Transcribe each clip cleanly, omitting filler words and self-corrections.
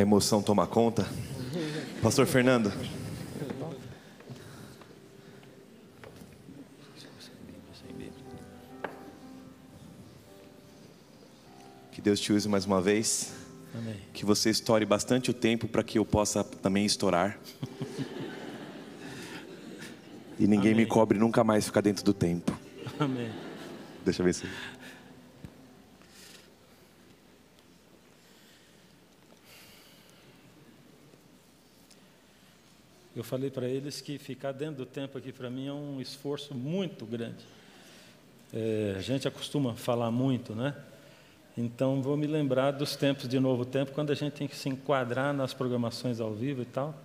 A emoção toma conta. Pastor Fernando. Que Deus te use mais uma vez. Amém. Que você estoure bastante o tempo para que eu possa também estourar. E ninguém Amém. me cobre nunca mais ficar dentro do tempo. Amém. Deixa eu ver se... Eu falei para eles que ficar dentro do tempo aqui para mim é um esforço muito grande. A gente acostuma falar muito, né? Então vou me lembrar dos tempos de Novo Tempo, quando a gente tem que se enquadrar nas programações ao vivo e tal.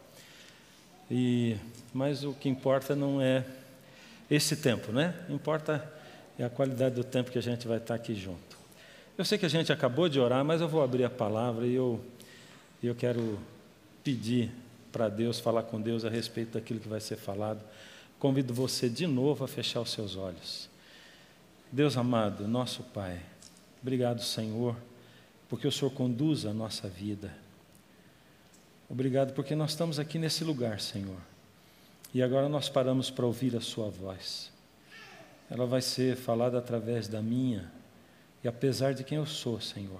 Mas o que importa não é esse tempo, né? O que importa é a qualidade do tempo que a gente vai estar aqui junto. Eu sei que a gente acabou de orar, mas eu vou abrir a palavra e eu quero pedir para Deus, falar com Deus a respeito daquilo que vai ser falado. Convido você de novo a fechar os seus olhos. Deus amado, nosso Pai, obrigado, Senhor, porque o Senhor conduz a nossa vida. Obrigado porque nós estamos aqui nesse lugar, Senhor. E agora nós paramos para ouvir a sua voz. Ela vai ser falada através da minha, e apesar de quem eu sou, Senhor,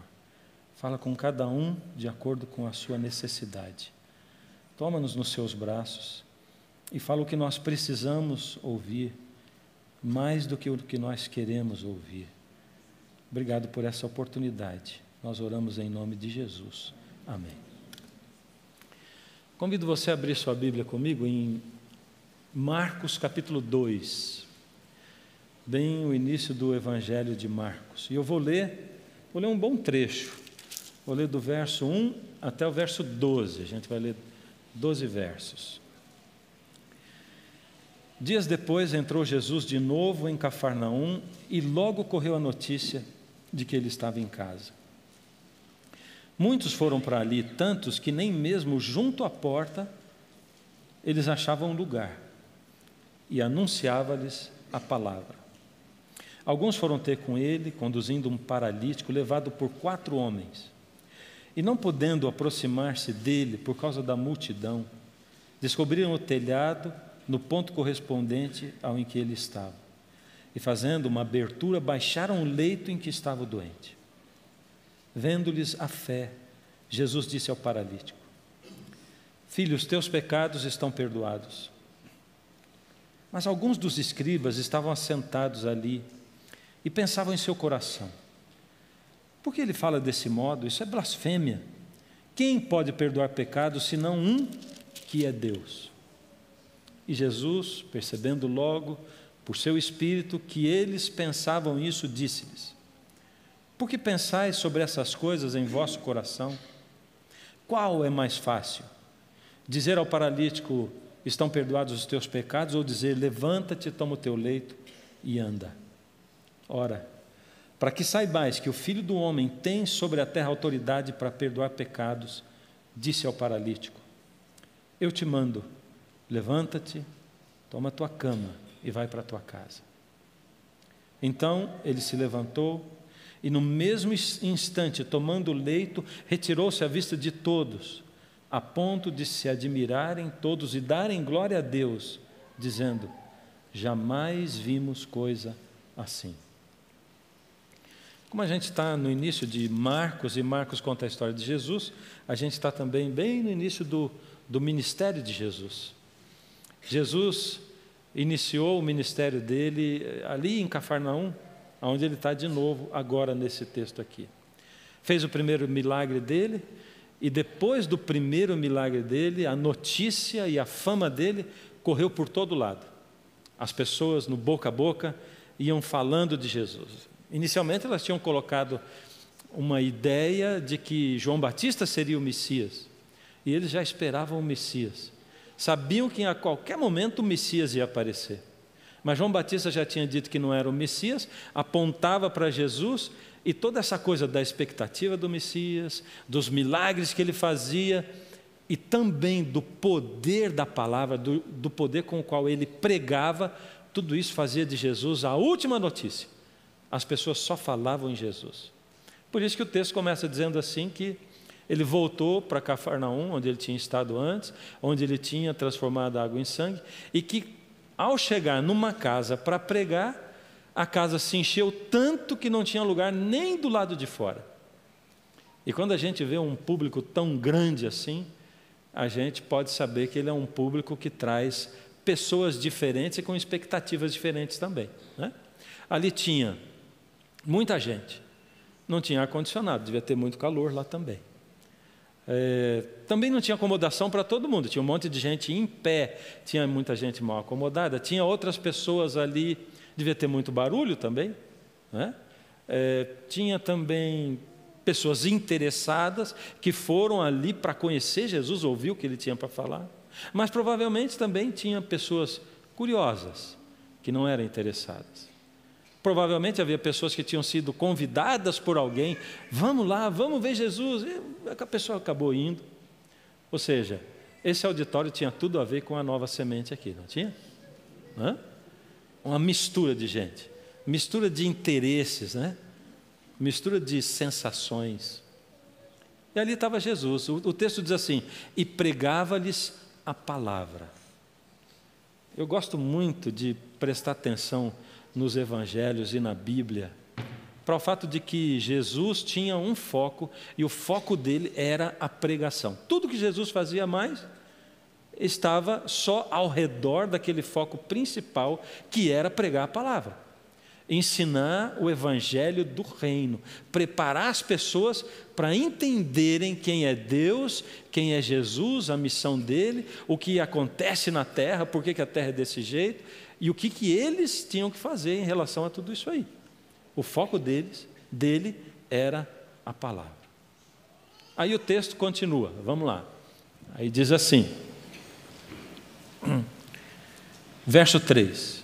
fala com cada um de acordo com a sua necessidade. Toma-nos nos seus braços e fala o que nós precisamos ouvir, mais do que o que nós queremos ouvir. Obrigado por essa oportunidade. Nós oramos em nome de Jesus. Amém. Convido você a abrir sua Bíblia comigo em Marcos capítulo 2, bem o início do Evangelho de Marcos. E eu vou ler um bom trecho. Vou ler do verso 1 até o verso 12. A gente vai ler 12 versos. Dias depois entrou Jesus de novo em Cafarnaum e logo correu a notícia de que ele estava em casa. Muitos foram para ali, tantos que nem mesmo junto à porta eles achavam lugar, e anunciava-lhes a palavra. Alguns foram ter com ele, conduzindo um paralítico levado por 4 homens. E não podendo aproximar-se dele por causa da multidão, descobriram o telhado no ponto correspondente ao em que ele estava. E fazendo uma abertura, baixaram o leito em que estava o doente. Vendo-lhes a fé, Jesus disse ao paralítico: Filho, os teus pecados estão perdoados. Mas alguns dos escribas estavam assentados ali e pensavam em seu coração: por que ele fala desse modo? Isso é blasfêmia. Quem pode perdoar pecados senão um que é Deus? E Jesus, percebendo logo por seu espírito que eles pensavam isso, disse-lhes: por que pensais sobre essas coisas em vosso coração? Qual é mais fácil? Dizer ao paralítico: estão perdoados os teus pecados, ou dizer: levanta-te, toma o teu leito e anda? Ora, para que saibais que o Filho do Homem tem sobre a terra autoridade para perdoar pecados, disse ao paralítico: eu te mando, levanta-te, toma a tua cama e vai para a tua casa. Então ele se levantou e no mesmo instante, tomando o leito, retirou-se à vista de todos, a ponto de se admirarem todos e darem glória a Deus, dizendo: jamais vimos coisa assim. Como a gente está no início de Marcos, e Marcos conta a história de Jesus, a gente está também bem no início do ministério de Jesus. Jesus iniciou o ministério dele ali em Cafarnaum, onde ele está de novo agora nesse texto aqui. Fez o primeiro milagre dele, e depois do primeiro milagre dele, a notícia e a fama dele correu por todo lado. As pessoas no boca a boca iam falando de Jesus. Inicialmente elas tinham colocado uma ideia de que João Batista seria o Messias, e eles já esperavam o Messias. Sabiam que a qualquer momento o Messias ia aparecer. Mas João Batista já tinha dito que não era o Messias, apontava para Jesus, e toda essa coisa da expectativa do Messias, dos milagres que ele fazia, e também do poder da palavra, do poder com o qual ele pregava, tudo isso fazia de Jesus a última notícia. As pessoas só falavam em Jesus. Por isso que o texto começa dizendo assim que Ele voltou para Cafarnaum, onde ele tinha estado antes, onde ele tinha transformado a água em sangue, e que, ao chegar numa casa para pregar, a casa se encheu tanto que não tinha lugar nem do lado de fora. E quando a gente vê um público tão grande assim, a gente pode saber que ele é um público que traz pessoas diferentes e com expectativas diferentes também, né? Ali tinha muita gente, não tinha ar-condicionado, devia ter muito calor lá também. Também não tinha acomodação para todo mundo, tinha um monte de gente em pé, tinha muita gente mal acomodada, tinha outras pessoas ali, devia ter muito barulho também, né? Tinha também pessoas interessadas que foram ali para conhecer Jesus, ouvir o que ele tinha para falar, mas provavelmente também tinha pessoas curiosas, que não eram interessadas. Provavelmente havia pessoas que tinham sido convidadas por alguém, vamos lá, vamos ver Jesus, e a pessoa acabou indo. Ou seja, esse auditório tinha tudo a ver com a Nova Semente aqui, não tinha? Uma mistura de gente, mistura de interesses, né? Mistura de sensações. E ali estava Jesus. O texto diz assim: e pregava-lhes a palavra. Eu gosto muito de prestar atenção nos evangelhos e na Bíblia, para o fato de que Jesus tinha um foco, e o foco dele era a pregação. Tudo que Jesus fazia mais estava só ao redor daquele foco principal, que era pregar a palavra, ensinar o evangelho do reino, preparar as pessoas para entenderem quem é Deus, quem é Jesus, a missão dele, o que acontece na terra, por que a terra é desse jeito, e o que eles tinham que fazer em relação a tudo isso aí. O foco dele era a palavra. Aí o texto continua, vamos lá. Aí diz assim, verso 3: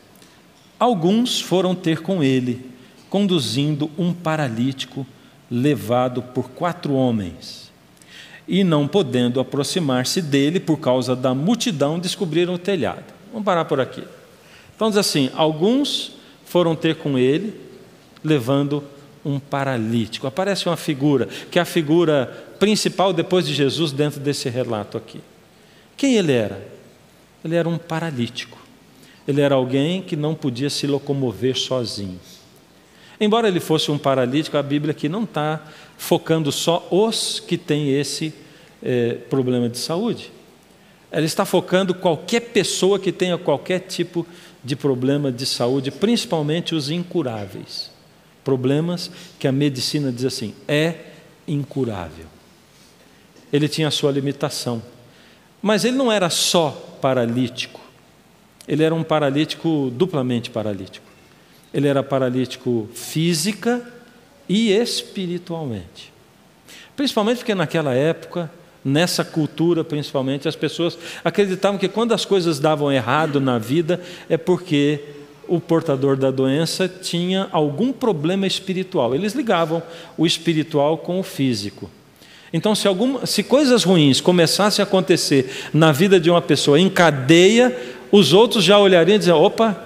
alguns foram ter com ele, conduzindo um paralítico levado por 4 homens, e não podendo aproximar-se dele por causa da multidão, descobriram o telhado. Vamos parar por aqui. Então diz assim, alguns foram ter com ele, levando um paralítico. Aparece uma figura, que é a figura principal depois de Jesus dentro desse relato aqui. Quem ele era? Ele era um paralítico. Ele era alguém que não podia se locomover sozinho. Embora ele fosse um paralítico, a Bíblia aqui não está focando só os que têm esse problema de saúde. Ela está focando qualquer pessoa que tenha qualquer tipo de problema de saúde, principalmente os incuráveis. Problemas que a medicina diz assim, é incurável. Ele tinha a sua limitação. Mas ele não era só paralítico. Ele era um paralítico duplamente paralítico. Ele era paralítico física e espiritualmente. Principalmente porque naquela época, nessa cultura principalmente, as pessoas acreditavam que quando as coisas davam errado na vida é porque o portador da doença tinha algum problema espiritual. Eles ligavam o espiritual com o físico. Então, se coisas ruins começassem a acontecer na vida de uma pessoa em cadeia, os outros já olhariam e diziam, opa,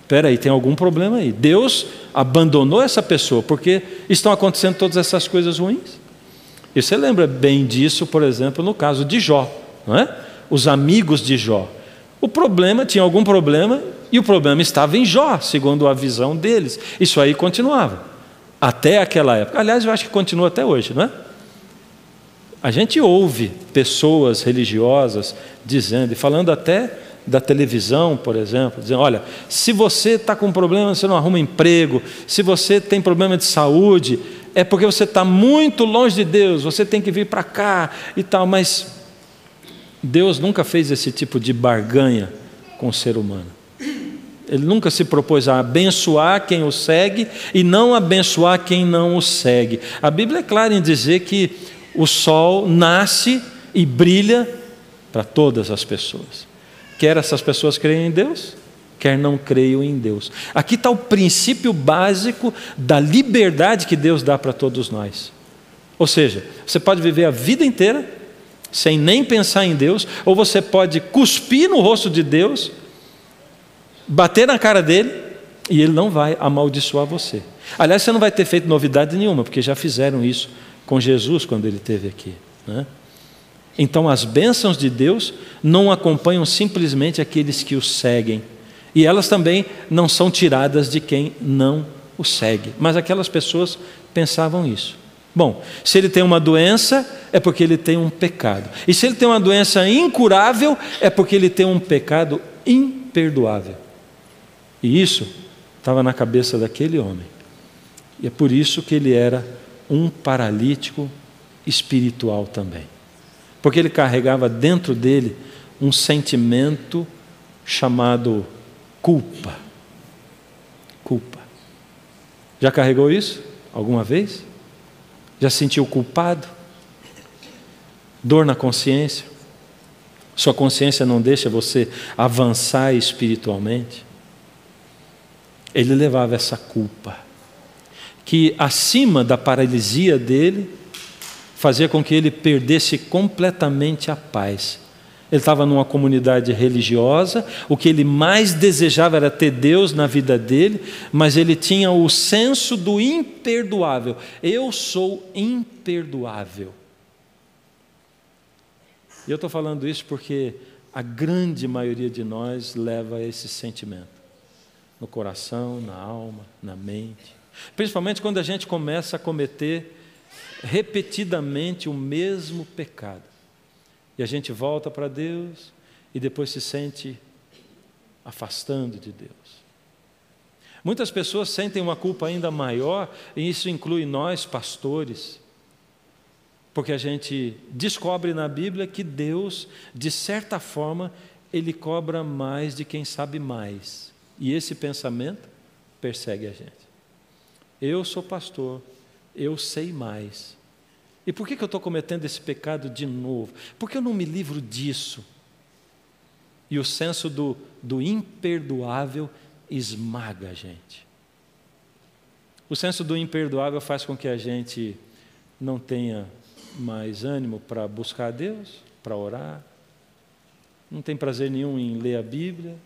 espera aí, tem algum problema aí. Deus abandonou essa pessoa porque estão acontecendo todas essas coisas ruins. E você lembra bem disso, por exemplo, no caso de Jó, não é? Os amigos de Jó. O problema, tinha algum problema, e o problema estava em Jó, segundo a visão deles. Isso aí continuava, até aquela época. Aliás, eu acho que continua até hoje, não é? A gente ouve pessoas religiosas dizendo, e falando até da televisão, por exemplo, dizendo, olha, se você está com problema, você não arruma emprego, se você tem problema de saúde, é porque você está muito longe de Deus, você tem que vir para cá e tal, mas Deus nunca fez esse tipo de barganha com o ser humano. Ele nunca se propôs a abençoar quem o segue e não abençoar quem não o segue. A Bíblia é clara em dizer que o sol nasce e brilha para todas as pessoas. Quer essas pessoas creiam em Deus, quer não creiam em Deus. Aqui está o princípio básico da liberdade que Deus dá para todos nós. Ou seja, você pode viver a vida inteira sem nem pensar em Deus, ou você pode cuspir no rosto de Deus, bater na cara dele, e ele não vai amaldiçoar você. Aliás, você não vai ter feito novidade nenhuma, porque já fizeram isso com Jesus quando ele esteve aqui. né? Então as bênçãos de Deus não acompanham simplesmente aqueles que o seguem, e elas também não são tiradas de quem não o segue. Mas aquelas pessoas pensavam isso. Bom, se ele tem uma doença, é porque ele tem um pecado. E se ele tem uma doença incurável, é porque ele tem um pecado imperdoável. E isso estava na cabeça daquele homem. E é por isso que ele era um paralítico espiritual também. Porque ele carregava dentro dele um sentimento chamado culpa. Culpa. Já carregou isso alguma vez? Já se sentiu culpado? Dor na consciência? Sua consciência não deixa você avançar espiritualmente? Ele levava essa culpa, que acima da paralisia dele, fazia com que ele perdesse completamente a paz. Ele estava numa comunidade religiosa, o que ele mais desejava era ter Deus na vida dele, mas ele tinha o senso do imperdoável. Eu sou imperdoável. E eu estou falando isso porque a grande maioria de nós leva esse sentimento no coração, na alma, na mente. Principalmente quando a gente começa a cometer repetidamente o mesmo pecado. E a gente volta para Deus e depois se sente afastando de Deus. Muitas pessoas sentem uma culpa ainda maior, e isso inclui nós, pastores, porque a gente descobre na Bíblia que Deus, de certa forma, Ele cobra mais de quem sabe mais. E esse pensamento persegue a gente. Eu sou pastor, eu sei mais. E por que eu estou cometendo esse pecado de novo? Por que eu não me livro disso? E o senso do imperdoável esmaga a gente. O senso do imperdoável faz com que a gente não tenha mais ânimo para buscar a Deus, para orar. Não tem prazer nenhum em ler a Bíblia.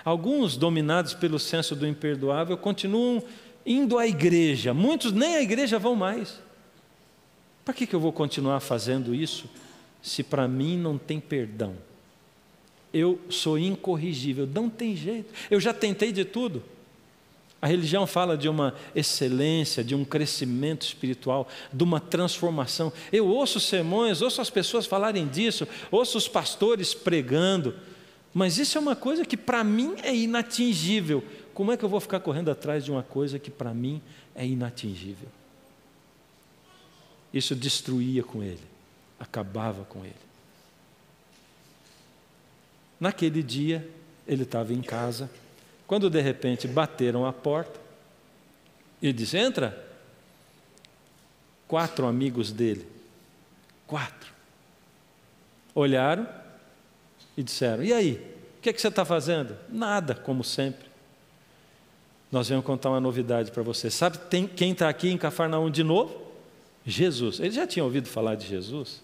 Alguns, dominados pelo senso do imperdoável, continuam indo à igreja. Muitos nem à igreja vão mais. Para que eu vou continuar fazendo isso se para mim não tem perdão? Eu sou incorrigível, não tem jeito. Eu já tentei de tudo. A religião fala de uma excelência, de um crescimento espiritual, de uma transformação. Eu ouço sermões, ouço as pessoas falarem disso, ouço os pastores pregando, mas isso é uma coisa que para mim é inatingível. Como é que eu vou ficar correndo atrás de uma coisa que para mim é inatingível? Isso destruía com ele, acabava com ele. Naquele dia, ele estava em casa, quando de repente bateram a porta, ele disse: entra. 4 amigos dele, 4, olharam e disseram: e aí, o que você está fazendo? Nada, como sempre. Nós vamos contar uma novidade para você. Sabe quem está aqui em Cafarnaum de novo? Jesus. Ele já tinha ouvido falar de Jesus.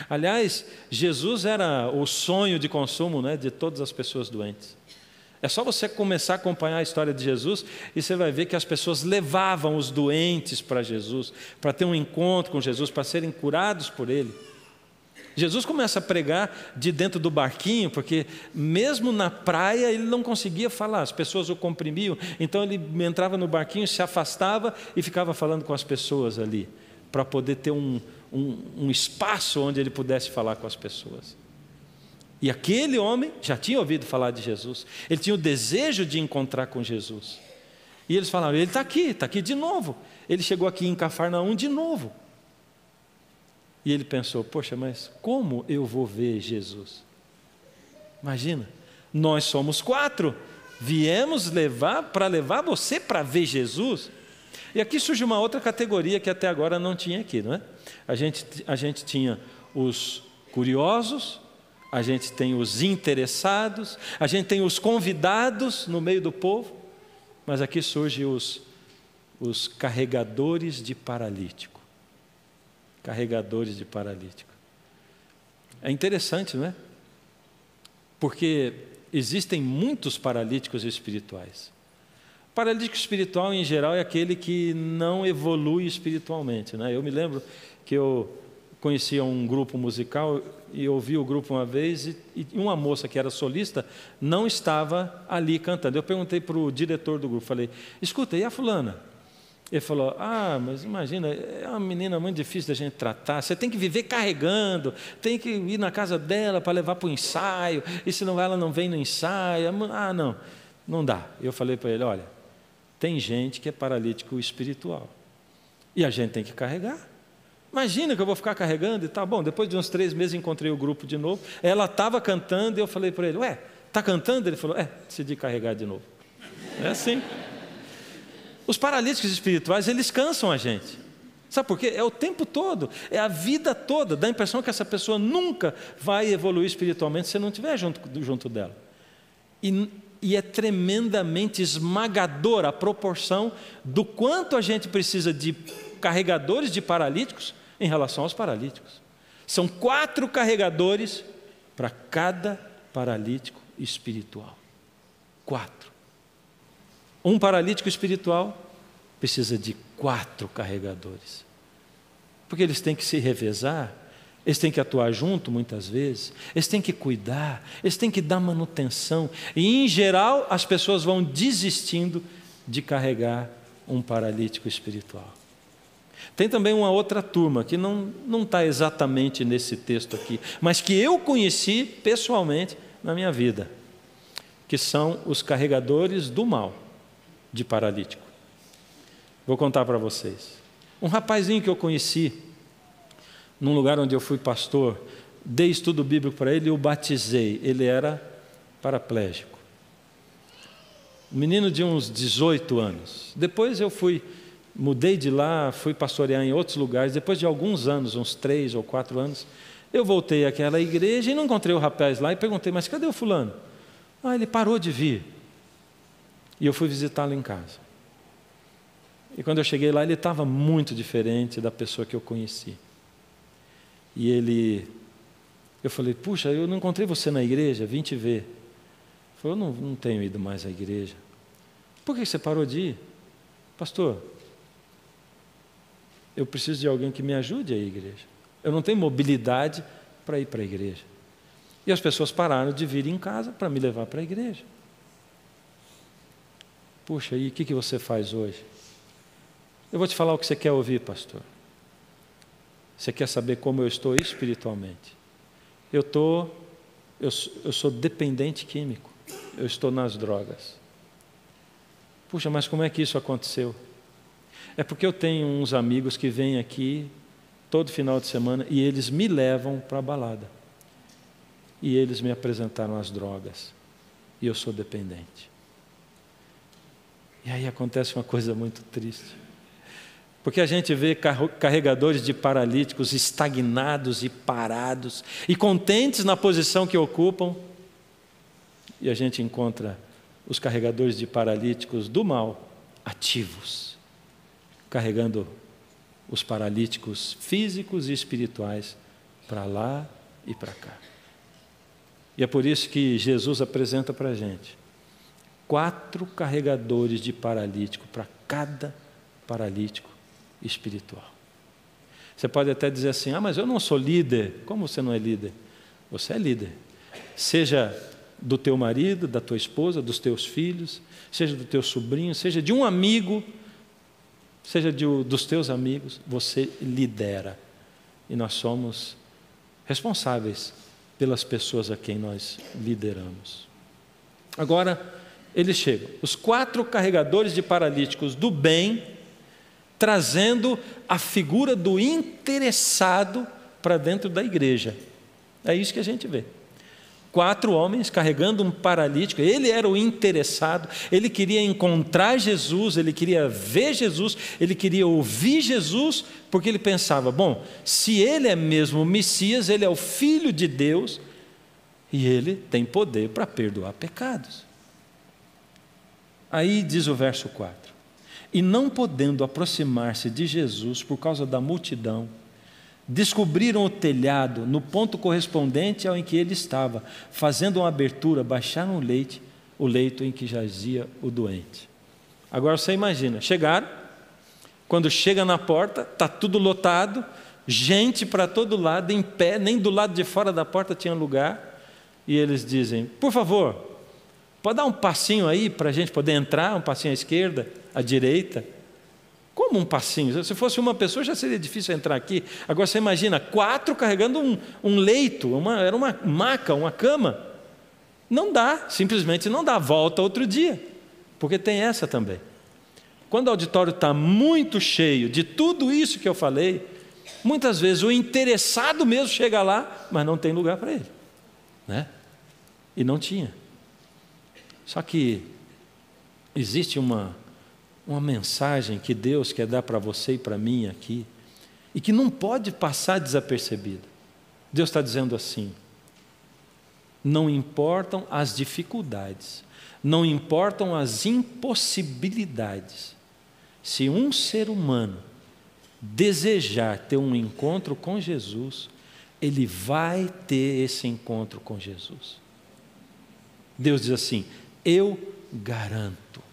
Aliás, Jesus era o sonho de consumo, né, de todas as pessoas doentes. É só você começar a acompanhar a história de Jesus e você vai ver que as pessoas levavam os doentes para Jesus, para ter um encontro com Jesus, para serem curados por Ele. Jesus começa a pregar de dentro do barquinho, porque mesmo na praia ele não conseguia falar, as pessoas o comprimiam, então ele entrava no barquinho, se afastava e ficava falando com as pessoas ali, para poder ter um espaço onde ele pudesse falar com as pessoas. E aquele homem já tinha ouvido falar de Jesus, ele tinha o desejo de encontrar com Jesus. E eles falaram: ele está aqui de novo. Ele chegou aqui em Cafarnaum de novo. E ele pensou: poxa, mas como eu vou ver Jesus? Imagina, nós somos 4, viemos para levar você para ver Jesus. E aqui surge uma outra categoria que até agora não tinha aqui, não é? A gente tinha os curiosos, a gente tem os interessados, a gente tem os convidados no meio do povo, mas aqui surgem os carregadores de paralítico. Carregadores de paralítico. É interessante, não é? Porque existem muitos paralíticos espirituais. O paralítico espiritual, em geral, é aquele que não evolui espiritualmente, né? Eu me lembro que eu conhecia um grupo musical e ouvi o grupo uma vez e uma moça que era solista não estava ali cantando. Eu perguntei para o diretor do grupo, falei, escuta, e a fulana? Ele falou, mas imagina, é uma menina muito difícil da gente tratar, você tem que viver carregando, tem que ir na casa dela para levar para o ensaio, e senão ela não vem no ensaio. Não dá. Eu falei para ele, olha, tem gente que é paralítico espiritual, e a gente tem que carregar. Imagina que eu vou ficar carregando e tal. Bom, depois de uns 3 meses encontrei o grupo de novo, ela estava cantando e eu falei para ele, está cantando? Ele falou, decidi carregar de novo. É assim. Os paralíticos espirituais, eles cansam a gente. Sabe por quê? É o tempo todo, é a vida toda. Dá a impressão que essa pessoa nunca vai evoluir espiritualmente se não estiver junto dela. E é tremendamente esmagadora a proporção do quanto a gente precisa de carregadores de paralíticos em relação aos paralíticos. São 4 carregadores para cada paralítico espiritual. 4. Um paralítico espiritual precisa de 4 carregadores. Porque eles têm que se revezar, eles têm que atuar junto muitas vezes, eles têm que cuidar, eles têm que dar manutenção. E, em geral, as pessoas vão desistindo de carregar um paralítico espiritual. Tem também uma outra turma, que não está exatamente nesse texto aqui, mas que eu conheci pessoalmente na minha vida, que são os carregadores do mal de paralítico. Vou contar para vocês. Um rapazinho que eu conheci, num lugar onde eu fui pastor, dei estudo bíblico para ele e o batizei. Ele era paraplégico. Um menino de uns 18 anos. Depois eu mudei de lá, fui pastorear em outros lugares. Depois de alguns anos, uns 3 ou 4 anos, eu voltei àquela igreja e não encontrei o rapaz lá e perguntei, mas cadê o fulano? Ele parou de vir. E eu fui visitá-lo em casa. E quando eu cheguei lá, ele estava muito diferente da pessoa que eu conheci. E eu falei, puxa, eu não encontrei você na igreja, vim te ver. Ele falou, eu não tenho ido mais à igreja. Por que você parou de ir? Pastor, eu preciso de alguém que me ajude a ir à igreja. Eu não tenho mobilidade para ir para a igreja. E as pessoas pararam de vir em casa para me levar para a igreja. Puxa, e o que você faz hoje? Eu vou te falar o que você quer ouvir, pastor. Você quer saber como eu estou espiritualmente? Eu sou dependente químico. Eu estou nas drogas. Puxa, mas como é que isso aconteceu? É porque eu tenho uns amigos que vêm aqui todo final de semana e eles me levam para a balada. E eles me apresentaram as drogas. E eu sou dependente. E aí acontece uma coisa muito triste. Porque a gente vê carregadores de paralíticos estagnados e parados, e contentes na posição que ocupam, e a gente encontra os carregadores de paralíticos do mal ativos, carregando os paralíticos físicos e espirituais para lá e para cá. E é por isso que Jesus apresenta para a gente 4 carregadores de paralítico para cada paralítico espiritual. Você pode até dizer assim, mas eu não sou líder. Como você não é líder? Você é líder. Seja do teu marido, da tua esposa, dos teus filhos, seja do teu sobrinho, seja de um amigo, seja dos teus amigos, você lidera. E nós somos responsáveis pelas pessoas a quem nós lideramos. Agora, eles chegam, os 4 carregadores de paralíticos do bem, trazendo a figura do interessado para dentro da igreja. É isso que a gente vê. 4 homens carregando um paralítico. Ele era o interessado, ele queria encontrar Jesus, ele queria ver Jesus, ele queria ouvir Jesus, porque ele pensava, bom, se ele é mesmo o Messias, ele é o Filho de Deus, e ele tem poder para perdoar pecados. Aí diz o verso 4, e não podendo aproximar-se de Jesus por causa da multidão, descobriram o telhado no ponto correspondente ao em que ele estava, fazendo uma abertura, baixaram o leito em que jazia o doente. Agora você imagina, chegaram, quando chega na porta, está tudo lotado, gente para todo lado, em pé, nem do lado de fora da porta tinha lugar. E eles dizem: por favor, pode dar um passinho aí para a gente poder entrar, um passinho à esquerda, à direita. Como um passinho? Se fosse uma pessoa já seria difícil entrar aqui. Agora você imagina, 4 carregando um leito, era uma maca, uma cama. Não dá, simplesmente não dá. Volta outro dia, porque tem essa também. Quando o auditório está muito cheio de tudo isso que eu falei, muitas vezes o interessado mesmo chega lá, mas não tem lugar para ele, né? E não tinha. Só que existe uma mensagem que Deus quer dar para você e para mim aqui, e que não pode passar desapercebida. Deus está dizendo assim: não importam as dificuldades, não importam as impossibilidades, se um ser humano desejar ter um encontro com Jesus, ele vai ter esse encontro com Jesus. Deus diz assim: eu garanto.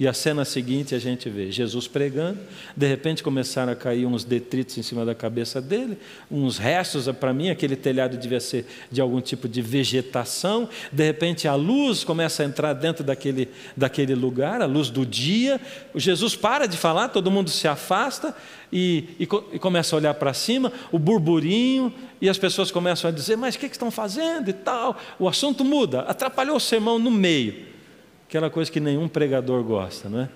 E a cena seguinte a gente vê Jesus pregando, de repente começaram a cair uns detritos em cima da cabeça dele, uns restos. Para mim aquele telhado devia ser de algum tipo de vegetação. De repente a luz começa a entrar dentro daquele lugar, a luz do dia. Jesus para de falar, todo mundo se afasta e começa a olhar para cima, o burburinho, e as pessoas começam a dizer: mas o que estão fazendo e tal? O assunto muda, atrapalhou o sermão no meio. Aquela coisa que nenhum pregador gosta, não é?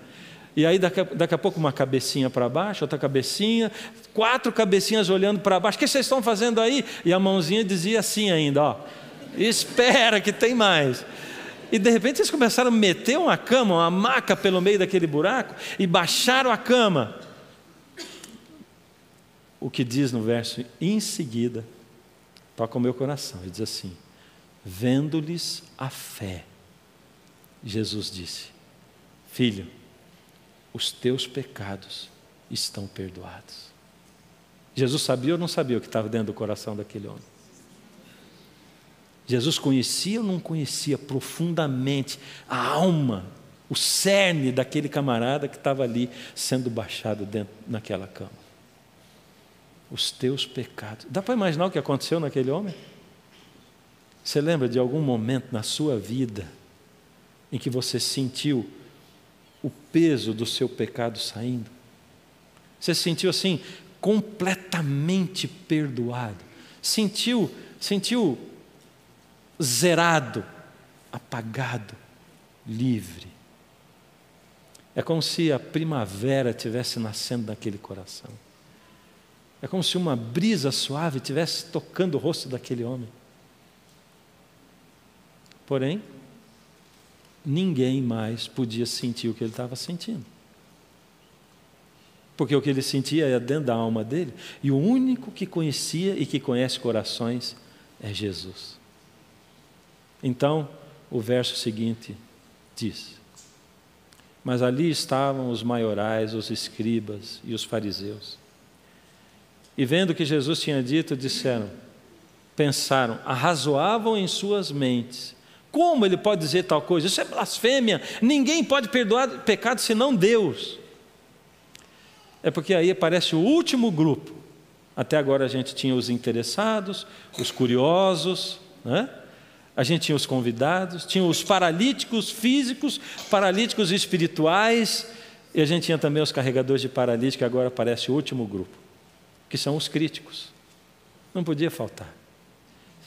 E aí daqui a pouco uma cabecinha para baixo, outra cabecinha, 4 cabecinhas olhando para baixo. O que vocês estão fazendo aí? E a mãozinha dizia assim ainda, ó: espera que tem mais. E de repente eles começaram a meter uma cama, uma maca pelo meio daquele buraco, e baixaram a cama. O que diz no verso em seguida toca o meu coração. Ele diz assim: vendo-lhes a fé, Jesus disse: filho, os teus pecados estão perdoados. Jesus sabia ou não sabia o que estava dentro do coração daquele homem? Jesus conhecia ou não conhecia profundamente a alma, o cerne daquele camarada que estava ali sendo baixado dentro naquela cama? Os teus pecados. Dá para imaginar o que aconteceu naquele homem? Você lembra de algum momento na sua vida em que você sentiu o peso do seu pecado saindo? Você se sentiu assim, completamente perdoado? Sentiu zerado, apagado, livre? É como se a primavera estivesse nascendo naquele coração. É como se uma brisa suave estivesse tocando o rosto daquele homem. Porém, ninguém mais podia sentir o que ele estava sentindo. Porque o que ele sentia era dentro da alma dele, e o único que conhecia e que conhece corações é Jesus. Então, o verso seguinte diz: mas ali estavam os maiorais, os escribas e os fariseus. E vendo o que Jesus tinha dito, pensaram, arrazoavam em suas mentes: como ele pode dizer tal coisa? Isso é blasfêmia. Ninguém pode perdoar pecado senão Deus. É porque aí aparece o último grupo. Até agora a gente tinha os interessados, os curiosos, né? A gente tinha os convidados, tinha os paralíticos físicos, paralíticos espirituais, e a gente tinha também os carregadores de paralítico. Agora aparece o último grupo, que são os críticos. Não podia faltar.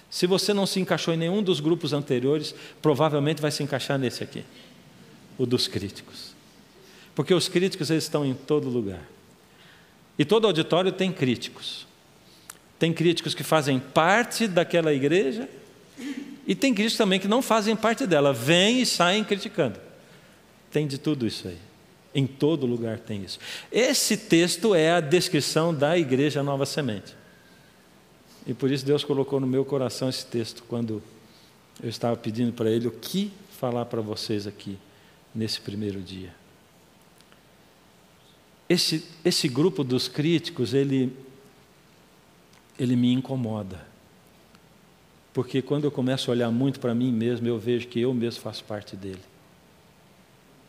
Se você não se encaixou em nenhum dos grupos anteriores, provavelmente vai se encaixar nesse aqui, o dos críticos. Porque os críticos, eles estão em todo lugar. E todo auditório tem críticos. Tem críticos que fazem parte daquela igreja, e tem críticos também que não fazem parte dela, vêm e saem criticando. Tem de tudo isso aí. Em todo lugar tem isso. Esse texto é a descrição da igreja Nova Semente. E por isso Deus colocou no meu coração esse texto, quando eu estava pedindo para Ele o que falar para vocês aqui, nesse primeiro dia. Esse grupo dos críticos, ele me incomoda. Porque quando eu começo a olhar muito para mim mesmo, eu vejo que eu mesmo faço parte dele.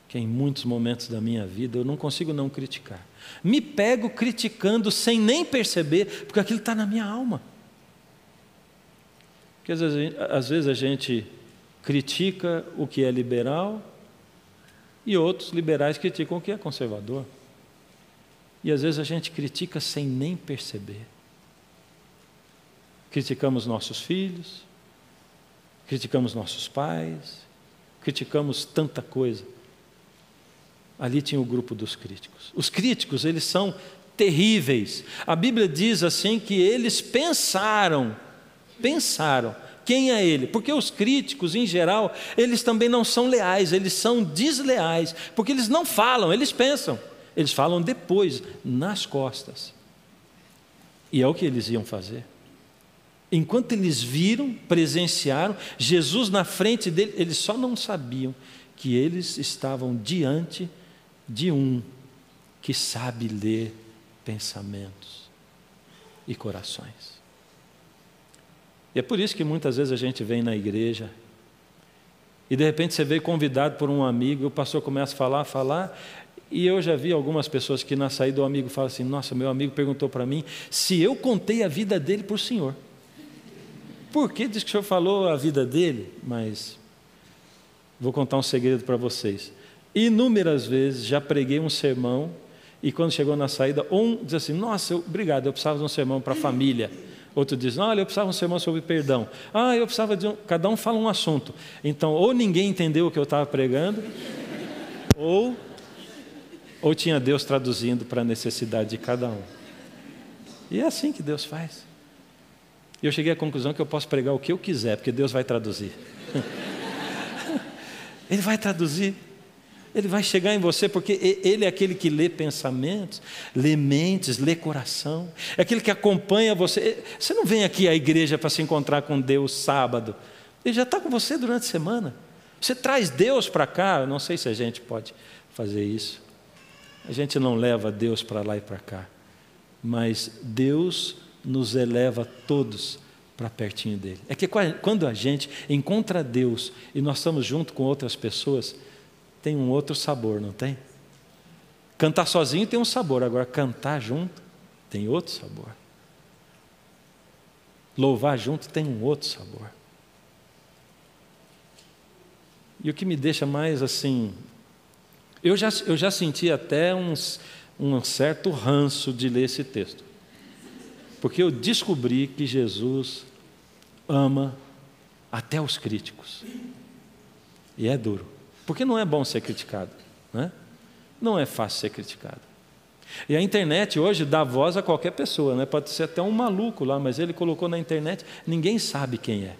que em muitos momentos da minha vida eu não consigo não criticar. Me pego criticando sem nem perceber, porque aquilo está na minha alma. Porque às vezes a gente critica o que é liberal e outros liberais criticam o que é conservador. E às vezes a gente critica sem nem perceber. Criticamos nossos filhos, criticamos nossos pais, criticamos tanta coisa. Ali tinha o grupo dos críticos. Os críticos, eles são terríveis. A Bíblia diz assim que eles pensaram, quem é ele? Porque os críticos, em geral, eles também não são leais, eles são desleais, porque eles não falam, eles pensam. Eles falam depois, nas costas. E é o que eles iam fazer. Enquanto eles viram, presenciaram, Jesus na frente dele, eles só não sabiam que eles estavam diante de um que sabe ler pensamentos e corações. E é por isso que muitas vezes a gente vem na igreja e de repente você veio convidado por um amigo e o pastor começa a falar, e eu já vi algumas pessoas que na saída o amigo fala assim: nossa, meu amigo perguntou para mim se eu contei a vida dele para o senhor. Por que diz que o senhor falou a vida dele? Mas vou contar um segredo para vocês. Inúmeras vezes já preguei um sermão e quando chegou na saída, um diz assim: nossa, obrigado, eu precisava de um sermão para a família. Outro diz: olha, eu precisava de um sermão sobre perdão. Eu precisava de um... Cada um fala um assunto. Então, ou ninguém entendeu o que eu estava pregando, ou tinha Deus traduzindo para a necessidade de cada um. E é assim que Deus faz. E eu cheguei à conclusão que eu posso pregar o que eu quiser, porque Deus vai traduzir. Ele vai traduzir. Ele vai chegar em você, porque Ele é aquele que lê pensamentos, lê mentes, lê coração. É aquele que acompanha você. Você não vem aqui à igreja para se encontrar com Deus sábado. Ele já está com você durante a semana. Você traz Deus para cá. Eu não sei se a gente pode fazer isso. A gente não leva Deus para lá e para cá. Mas Deus nos eleva todos para pertinho dele. É que quando a gente encontra Deus e nós estamos junto com outras pessoas, tem um outro sabor, não tem? Cantar sozinho tem um sabor, agora cantar junto tem outro sabor. Louvar junto tem um outro sabor. E o que me deixa mais assim... Eu já senti até um certo ranço de ler esse texto. Porque eu descobri que Jesus ama até os críticos. E é duro. Porque não é bom ser criticado, né? Não é fácil ser criticado. E a internet hoje dá voz a qualquer pessoa, né? Pode ser até um maluco lá, mas ele colocou na internet, ninguém sabe quem é.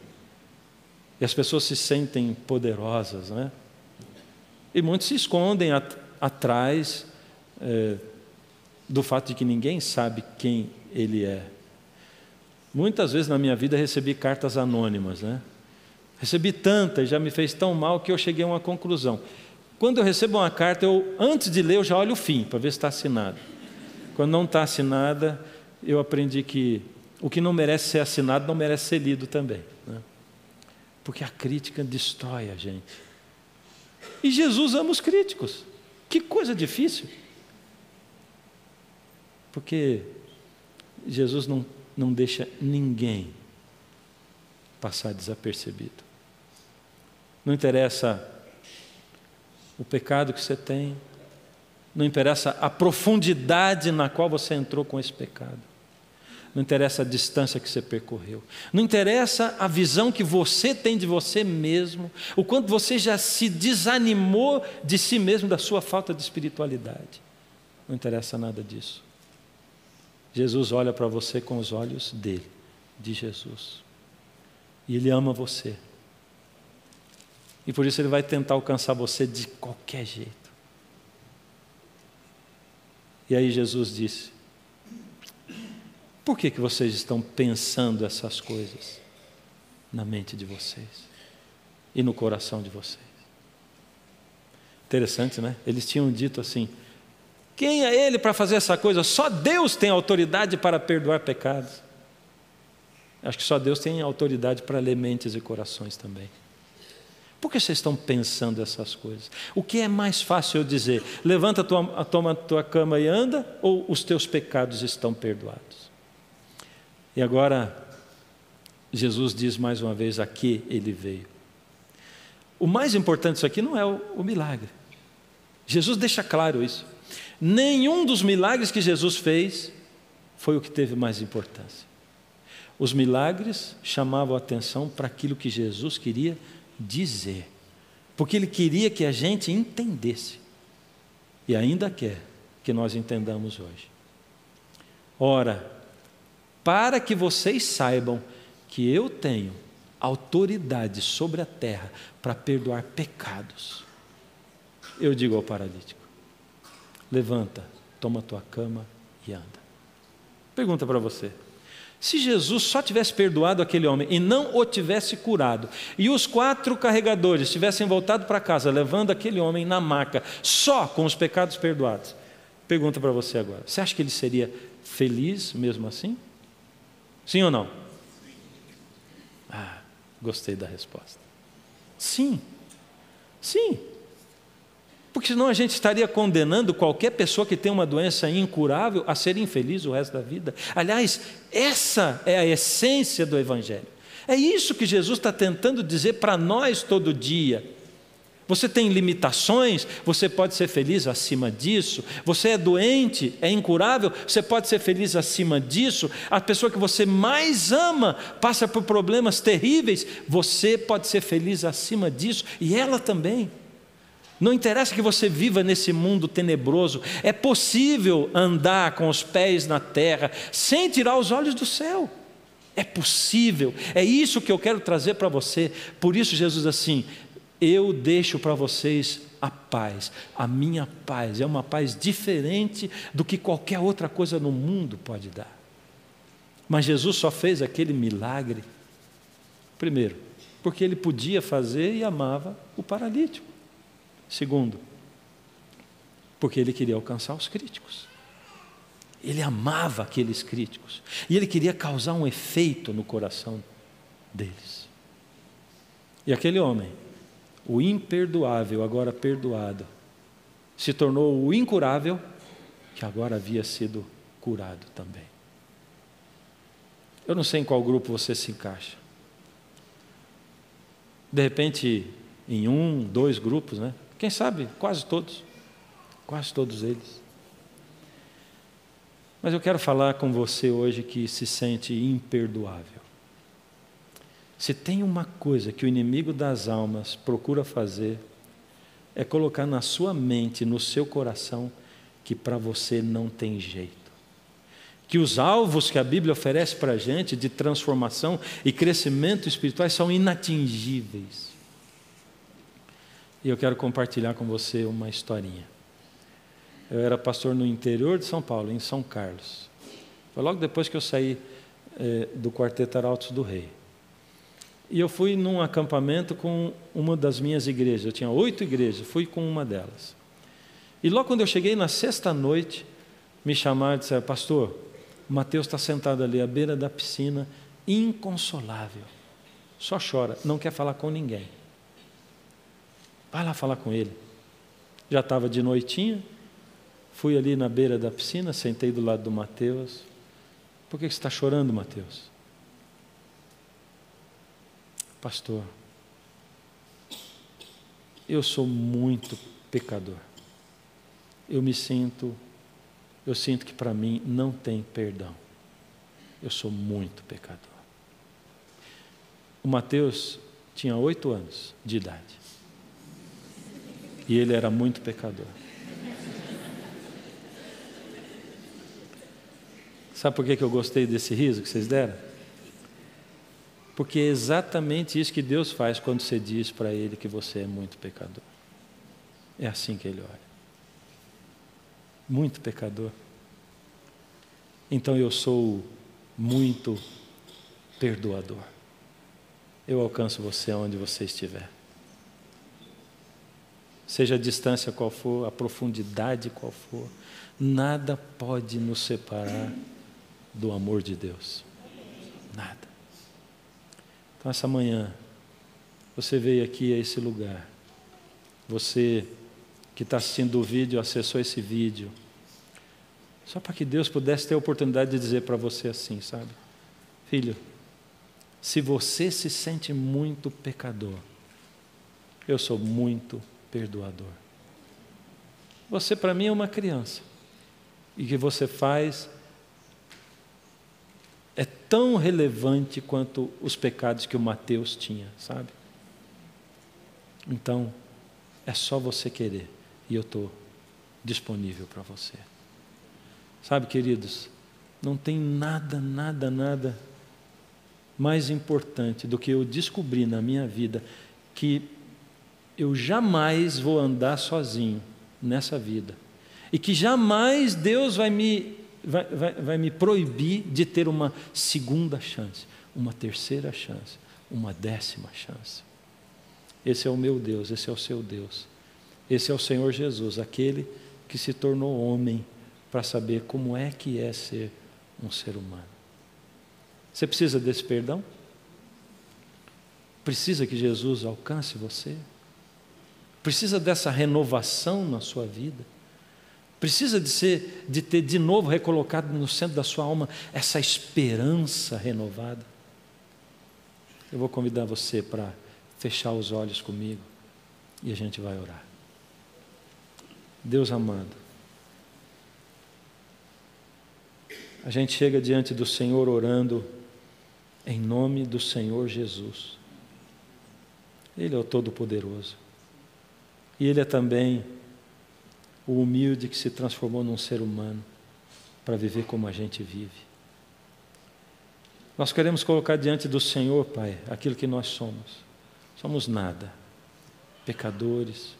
E as pessoas se sentem poderosas, né? E muitos se escondem atrás do fato de que ninguém sabe quem ele é. Muitas vezes na minha vida recebi cartas anônimas, né? Recebi tantas, já me fez tão mal que eu cheguei a uma conclusão. Quando eu recebo uma carta, antes de ler, eu já olho o fim, para ver se está assinado. Quando não está assinada, eu aprendi que o que não merece ser assinado não merece ser lido também, né? Porque a crítica destrói a gente. E Jesus ama os críticos. Que coisa difícil. Porque Jesus não deixa ninguém passar desapercebido. Não interessa o pecado que você tem, não interessa a profundidade na qual você entrou com esse pecado, não interessa a distância que você percorreu, não interessa a visão que você tem de você mesmo, o quanto você já se desanimou de si mesmo, da sua falta de espiritualidade. Não interessa nada disso. Jesus olha para você com os olhos dele, de Jesus. E Ele ama você. E por isso Ele vai tentar alcançar você de qualquer jeito. E aí Jesus disse: por que vocês estão pensando essas coisas na mente de vocês e no coração de vocês? Interessante, né? Eles tinham dito assim: quem é Ele para fazer essa coisa? Só Deus tem autoridade para perdoar pecados. Acho que só Deus tem autoridade para ler mentes e corações também. Por que vocês estão pensando essas coisas? O que é mais fácil eu dizer? Levanta, toma a tua cama e anda, ou os teus pecados estão perdoados? E agora, Jesus diz mais uma vez, aqui ele veio. O mais importante disso aqui não é o milagre. Jesus deixa claro isso. Nenhum dos milagres que Jesus fez foi o que teve mais importância. Os milagres chamavam a atenção para aquilo que Jesus queria dizer, porque Ele queria que a gente entendesse, e ainda quer que nós entendamos hoje. Ora, para que vocês saibam que eu tenho autoridade sobre a terra para perdoar pecados, eu digo ao paralítico: levanta, toma a tua cama e anda. Pergunta para você: se Jesus só tivesse perdoado aquele homem e não o tivesse curado, e os 4 carregadores tivessem voltado para casa levando aquele homem na maca só com os pecados perdoados, pergunta para você agora: você acha que ele seria feliz mesmo assim? Sim ou não? Gostei da resposta. Sim, sim. Porque senão a gente estaria condenando qualquer pessoa que tem uma doença incurável a ser infeliz o resto da vida. Aliás, essa é a essência do Evangelho. É isso que Jesus está tentando dizer para nós todo dia. Você tem limitações, você pode ser feliz acima disso. Você é doente, é incurável, você pode ser feliz acima disso. A pessoa que você mais ama passa por problemas terríveis, você pode ser feliz acima disso, e ela também. Não interessa que você viva nesse mundo tenebroso, é possível andar com os pés na terra sem tirar os olhos do céu. É possível, é isso que eu quero trazer para você. Por isso Jesus diz assim: eu deixo para vocês a paz, a minha paz é uma paz diferente do que qualquer outra coisa no mundo pode dar. Mas Jesus só fez aquele milagre, primeiro, porque Ele podia fazer e amava o paralítico. Segundo, porque Ele queria alcançar os críticos. Ele amava aqueles críticos e Ele queria causar um efeito no coração deles. E aquele homem, o imperdoável, agora perdoado, se tornou o incurável, que agora havia sido curado também. Eu não sei em qual grupo você se encaixa. De repente, em 1, 2 grupos, né? Quem sabe, quase todos eles. Mas eu quero falar com você hoje que se sente imperdoável. Se tem uma coisa que o inimigo das almas procura fazer, é colocar na sua mente, no seu coração, que para você não tem jeito. Que os alvos que a Bíblia oferece para a gente de transformação e crescimento espirituais são inatingíveis. E eu quero compartilhar com você uma historinha. Eu era pastor no interior de São Paulo, em São Carlos. Foi logo depois que eu saí do Quarteto Arautos do Rei. E eu fui num acampamento com uma das minhas igrejas. Eu tinha 8 igrejas, fui com uma delas. E logo quando eu cheguei na 6ª noite, me chamaram e disseram: pastor, o Mateus está sentado ali à beira da piscina, inconsolável. Só chora, não quer falar com ninguém. Vai lá falar com ele. Já estava de noitinha, fui ali na beira da piscina, sentei do lado do Mateus. Por que você está chorando, Mateus? Pastor, eu sou muito pecador. Eu sinto que para mim não tem perdão. Eu sou muito pecador. O Mateus tinha 8 anos de idade. E ele era muito pecador. Sabe por que eu gostei desse riso que vocês deram? Porque é exatamente isso que Deus faz quando você diz para Ele que você é muito pecador. É assim que Ele olha. Muito pecador. Então eu sou muito perdoador. Eu alcanço você onde você estiver. Seja a distância qual for, a profundidade qual for, nada pode nos separar do amor de Deus. Nada. Então, essa manhã, você veio aqui a esse lugar. Você que está assistindo o vídeo, acessou esse vídeo, só para que Deus pudesse ter a oportunidade de dizer para você assim, sabe? Filho, se você se sente muito pecador, eu sou muito perdoador. Você para mim é uma criança. E o que você faz é tão relevante quanto os pecados que o Mateus tinha, sabe? Então, é só você querer. E eu estou disponível para você. Sabe, queridos, não tem nada mais importante do que eu descobrir na minha vida que eu jamais vou andar sozinho nessa vida. E que jamais Deus vai me proibir de ter uma segunda chance, uma terceira chance, uma 10ª chance. Esse é o meu Deus, esse é o seu Deus. Esse é o Senhor Jesus, aquele que se tornou homem para saber como é que é ser um ser humano. Você precisa desse perdão? Precisa que Jesus alcance você? Precisa dessa renovação na sua vida? Precisa de ter de novo recolocado no centro da sua alma essa esperança renovada? Eu vou convidar você para fechar os olhos comigo e a gente vai orar. Deus amado, a gente chega diante do Senhor orando em nome do Senhor Jesus. Ele é o Todo-Poderoso. E Ele é também o humilde que se transformou num ser humano para viver como a gente vive. Nós queremos colocar diante do Senhor, Pai, aquilo que nós somos. Somos nada, pecadores,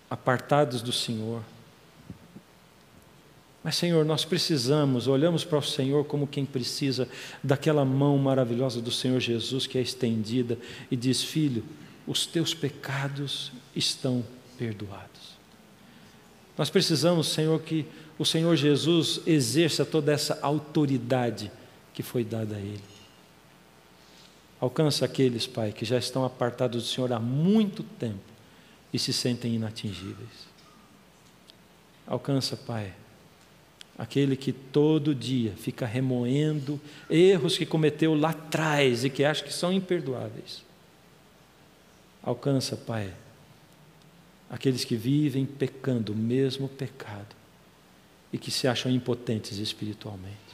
apartados do Senhor. Mas, Senhor, nós precisamos, olhamos para o Senhor como quem precisa daquela mão maravilhosa do Senhor Jesus que é estendida e diz: filho, os teus pecados estão perdoados. Nós precisamos, Senhor, que o Senhor Jesus exerça toda essa autoridade que foi dada a Ele. Alcança aqueles, Pai, que já estão apartados do Senhor há muito tempo e se sentem inatingíveis. Alcança, Pai, aquele que todo dia fica remoendo erros que cometeu lá atrás e que acha que são imperdoáveis. Alcança, Pai, aqueles que vivem pecando o mesmo pecado e que se acham impotentes espiritualmente.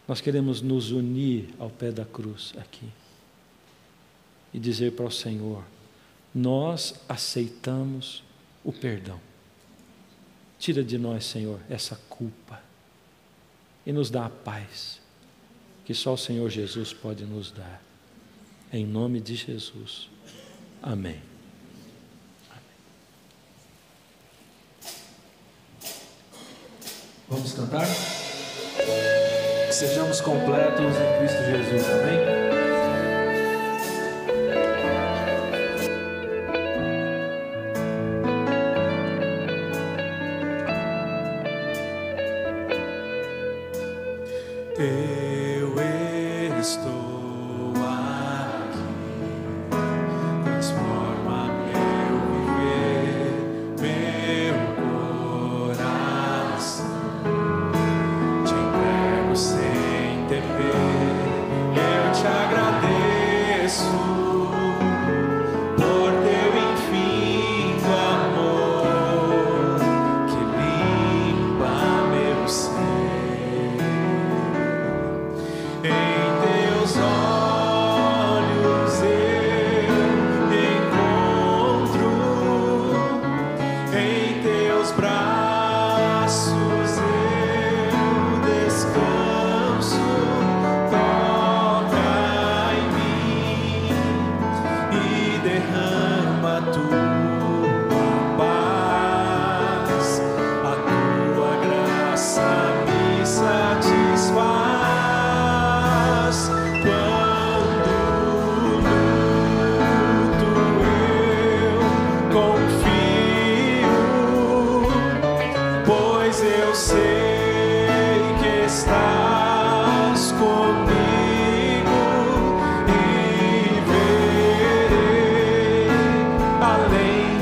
Nós queremos nos unir ao pé da cruz aqui e dizer para o Senhor: nós aceitamos o perdão. Tira de nós, Senhor, essa culpa e nos dá a paz que só o Senhor Jesus pode nos dar. Em nome de Jesus. Amém. Vamos cantar? Que sejamos completos em Cristo Jesus, amém? Eu estou aqui, transforma meu viver, meu coração, te entrego sem temer, eu te agradeço por teu infinito amor que limpa meu ser. Em teus olhos eu encontro, em teus braços eu descanso. Toca em mim e derrama a tua paz, a tua graça me satisfaz. Eu sei que estás comigo e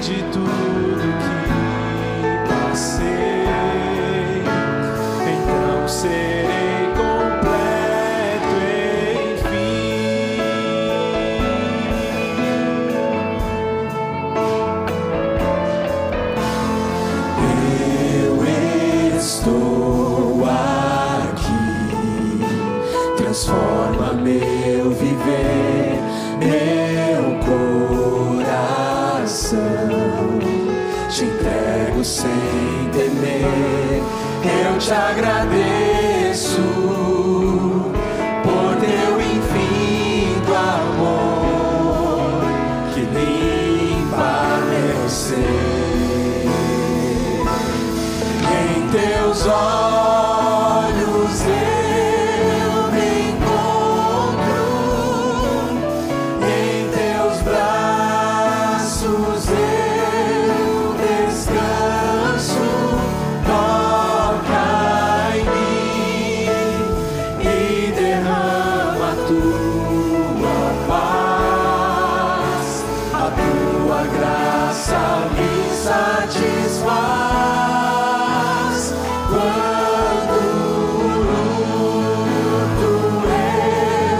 de tudo que passei, então serei completo, enfim. Eu estou aqui, transforma meu viver, meu coração, te entrego sem temer. Eu te agradeço por teu infinito amor que limpa meu ser. Em teus olhos eu me encontro, em teus braços eu descanso. Toca em mim e derrama a tua paz, a tua graça me satisfaz. Quando luto eu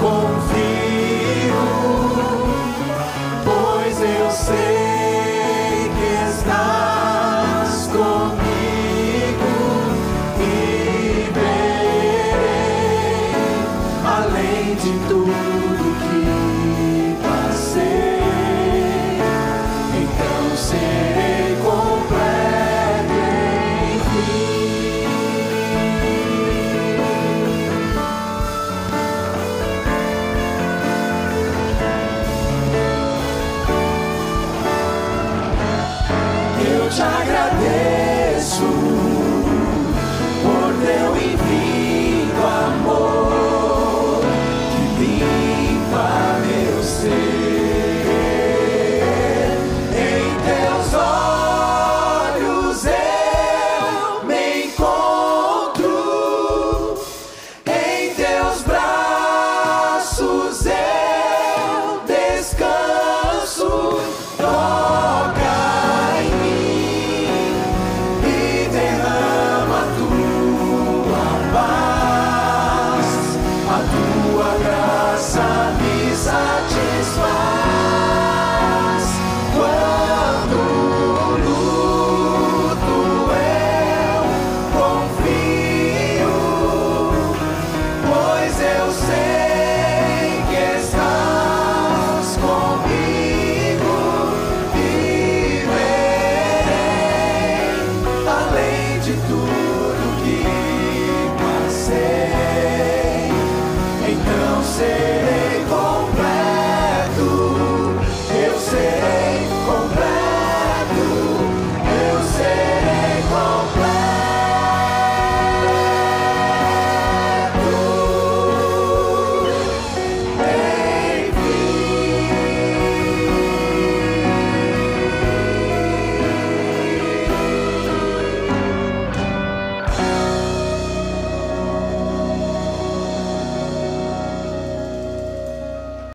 confio, pois eu sei que estás